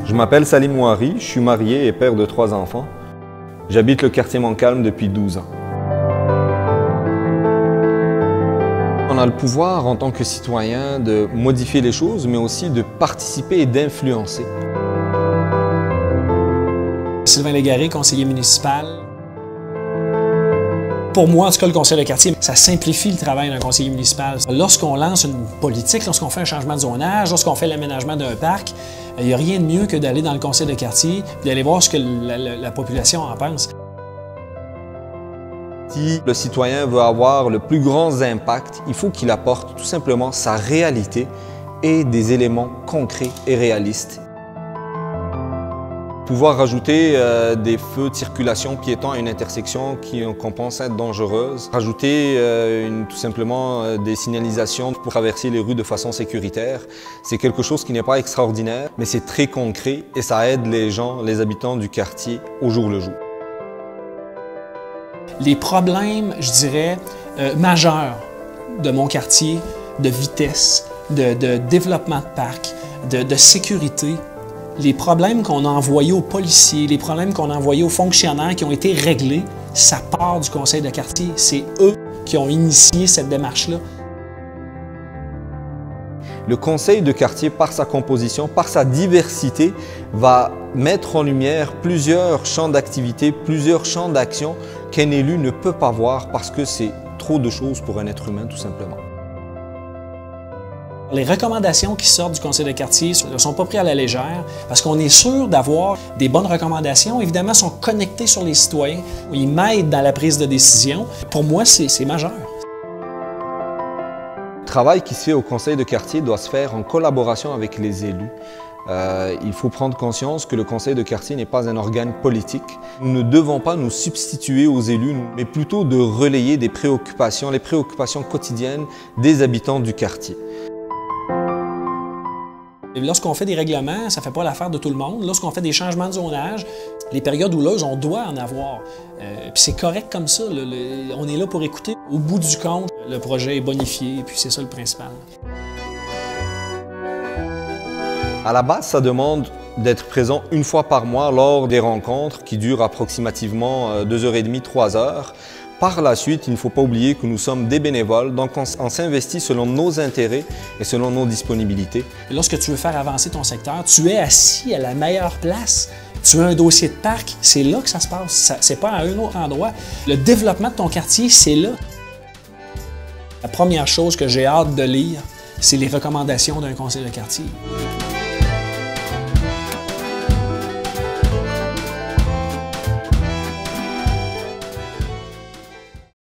Je m'appelle Salim Ouari, je suis marié et père de 3 enfants. J'habite le quartier Montcalm depuis 12 ans. On a le pouvoir en tant que citoyen de modifier les choses, mais aussi de participer et d'influencer. Sylvain Légaré, conseiller municipal. Pour moi, en tout cas, le conseil de quartier, ça simplifie le travail d'un conseiller municipal. Lorsqu'on lance une politique, lorsqu'on fait un changement de zonage, lorsqu'on fait l'aménagement d'un parc, il n'y a rien de mieux que d'aller dans le conseil de quartier et d'aller voir ce que la population en pense. Si le citoyen veut avoir le plus grand impact, il faut qu'il apporte tout simplement sa réalité et des éléments concrets et réalistes. Pouvoir rajouter des feux de circulation piétons à une intersection qu'on pense être dangereuse. Rajouter tout simplement des signalisations pour traverser les rues de façon sécuritaire. C'est quelque chose qui n'est pas extraordinaire, mais c'est très concret et ça aide les gens, les habitants du quartier au jour le jour. Les problèmes, je dirais, majeurs de mon quartier, de vitesse, de développement de parc, de sécurité, les problèmes qu'on a envoyés aux policiers, les problèmes qu'on a envoyés aux fonctionnaires qui ont été réglés, ça part du conseil de quartier. C'est eux qui ont initié cette démarche-là. Le conseil de quartier, par sa composition, par sa diversité, va mettre en lumière plusieurs champs d'activité, plusieurs champs d'action qu'un élu ne peut pas voir parce que c'est trop de choses pour un être humain, tout simplement. Les recommandations qui sortent du conseil de quartier ne sont pas prises à la légère parce qu'on est sûr d'avoir des bonnes recommandations. Évidemment, sont connectés sur les citoyens. Ils m'aident dans la prise de décision. Pour moi, c'est majeur. Le travail qui se fait au conseil de quartier doit se faire en collaboration avec les élus. Il faut prendre conscience que le conseil de quartier n'est pas un organe politique. Nous ne devons pas nous substituer aux élus, mais plutôt de relayer des préoccupations, les préoccupations quotidiennes des habitants du quartier. Lorsqu'on fait des règlements, ça ne fait pas l'affaire de tout le monde. Lorsqu'on fait des changements de zonage, les périodes houleuses, on doit en avoir. Puis c'est correct comme ça. On est là pour écouter. Au bout du compte, le projet est bonifié, et puis c'est ça le principal. À la base, ça demande d'être présent une fois par mois lors des rencontres qui durent approximativement 2h30, 3h. Par la suite, il ne faut pas oublier que nous sommes des bénévoles, donc on s'investit selon nos intérêts et selon nos disponibilités. Lorsque tu veux faire avancer ton secteur, tu es assis à la meilleure place. Tu as un dossier de parc, c'est là que ça se passe, c'est pas à un autre endroit. Le développement de ton quartier, c'est là. La première chose que j'ai hâte de lire, c'est les recommandations d'un conseil de quartier.